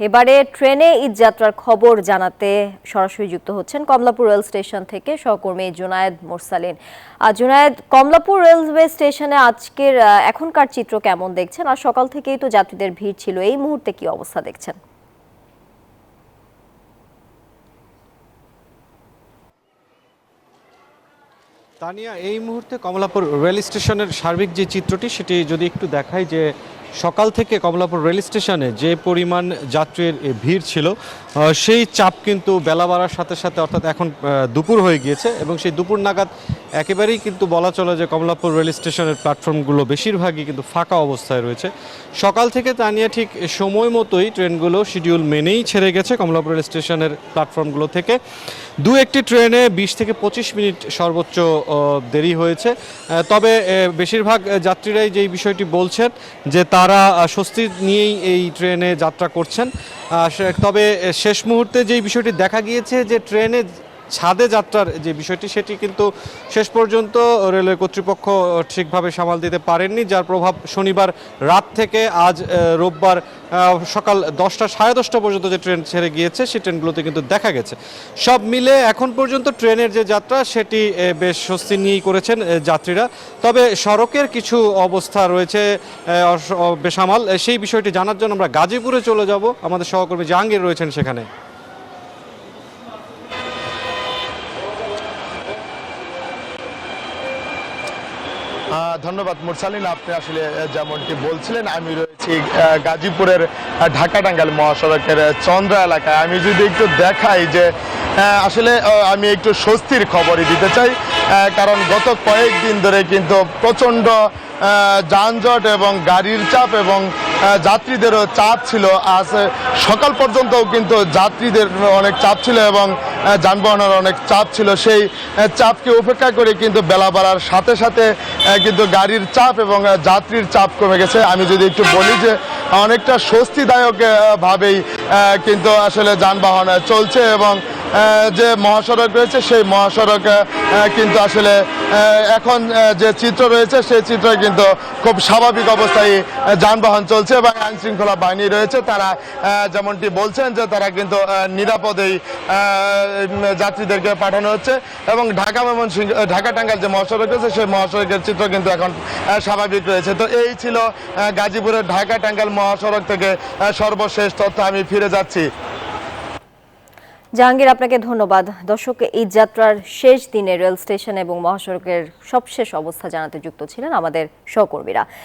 এবারে ট্রেনে ঈদযাত্রার খবর জানাতে সরাসরি যুক্ত হচ্ছেন কমলাপুর রেল স্টেশন থেকে সহকর্মী জুনায়েদ মোরসালিন। জুনায়েদ, কমলাপুর রেলওয়ে স্টেশনে আজকের এখনকার চিত্র কেমন দেখছেন? আর সকাল থেকেই তো যাত্রীদের ভিড় ছিল, এই মুহূর্তে কি অবস্থা দেখছেন? তানিয়া, এই মুহূর্তে কমলাপুর রেল স্টেশনের সার্বিক যে চিত্রটি সেটি যদি একটু দেখাই, যে সকাল থেকে কমলাপুর রেল স্টেশনে যে পরিমাণ যাত্রীর ভিড় ছিল, সেই চাপ কিন্তু বেলা বাড়ার সাথে সাথে, অর্থাৎ এখন দুপুর হয়ে গিয়েছে এবং সেই দুপুর নাগাদ একেবারেই কিন্তু বলা চলে যে কমলাপুর রেল স্টেশনের প্ল্যাটফর্মগুলো বেশিরভাগই কিন্তু ফাঁকা অবস্থায় রয়েছে। সকাল থেকে তানিয়া ঠিক সময় মতোই ট্রেনগুলো শিডিউল মেনেই ছেড়ে গেছে কমলাপুর রেল স্টেশনের প্ল্যাটফর্মগুলো থেকে। দু একটি ট্রেনে 20 থেকে 25 মিনিট সর্বোচ্চ দেরি হয়েছে। তবে বেশিরভাগ যাত্রীরাই যেই বিষয়টি বলছেন যে তারা স্বস্তি নিয়েই এই ট্রেনে যাত্রা করছেন। তবে শেষ মুহূর্তে যেই বিষয়টি দেখা গিয়েছে যে ট্রেনে ছাদে যাত্রার যে বিষয়টি সেটি কিন্তু শেষ পর্যন্ত রেলওয়ে কর্তৃপক্ষ ঠিকভাবে সামাল দিতে পারেননি, যার প্রভাব শনিবার রাত থেকে আজ রোববার সকাল 10টা সাড়ে 10টা পর্যন্ত যে ট্রেন ছেড়ে গিয়েছে সেই ট্রেনগুলোতে কিন্তু দেখা গেছে। সব মিলে এখন পর্যন্ত ট্রেনের যে যাত্রা সেটি বেশ স্বস্তি নিয়েই করেছেন যাত্রীরা। তবে সড়কের কিছু অবস্থা রয়েছে বেসামাল, সেই বিষয়টি জানার জন্য আমরা গাজীপুরে চলে যাব। আমাদের সহকর্মী জাহাঙ্গীর রয়েছেন সেখানে। ধন্যবাদ মুরসালিন, আপনি আসলে যেমনটি বলছিলেন, আমি রয়েছি গাজীপুরের ঢাকা টাঙ্গাইল মহাসড়কের চন্দ্রা এলাকায়। আমি যদি একটু দেখাই যে আসলে আমি একটু স্বস্তির খবরই দিতে চাই, কারণ গত কয়েকদিন ধরে কিন্তু প্রচণ্ড যানজট এবং গাড়ির চাপ এবং যাত্রীদেরও চাপ ছিল। আজ সকাল পর্যন্তও কিন্তু যাত্রীদের অনেক চাপ ছিল এবং যানবাহনের অনেক চাপ ছিল। সেই চাপকে উপেক্ষা করে কিন্তু বেলা বাড়ার সাথে সাথে কিন্তু গাড়ির চাপ এবং যাত্রীর চাপ কমে গেছে। আমি যদি একটু বলি যে অনেকটা স্বস্তিদায়ক ভাবেই কিন্তু আসলে যানবাহন চলছে এবং যে মহাসড়ক রয়েছে সেই মহাসড়ক কিন্তু আসলে এখন যে চিত্র রয়েছে সেই চিত্র কিন্তু খুব স্বাভাবিক অবস্থায় যানবাহন চলছে এবং আইন শৃঙ্খলা বাহিনী রয়েছে। তারা যেমনটি বলছেন যে তারা কিন্তু নিরাপদেই যাত্রীদেরকে পাঠানো হচ্ছে এবং ঢাকা টাঙ্গাইল যে মহাসড়ক রয়েছে সেই মহাসড়কের চিত্র কিন্তু এখন স্বাভাবিক রয়েছে। তো এই ছিল গাজীপুরের ঢাকা টাঙ্গাইল মহাসড়ক থেকে সর্বশেষ তথ্য। আমি ফিরে যাচ্ছি। জাহাঙ্গীর, আপনাকে ধন্যবাদ। দর্শক, ঈদ যাত্রার শেষ দিনে রেল স্টেশন এবং মহাসড়কের সবশেষ অবস্থা জানাতে যুক্ত ছিলেন আমাদের সহকর্মীরা।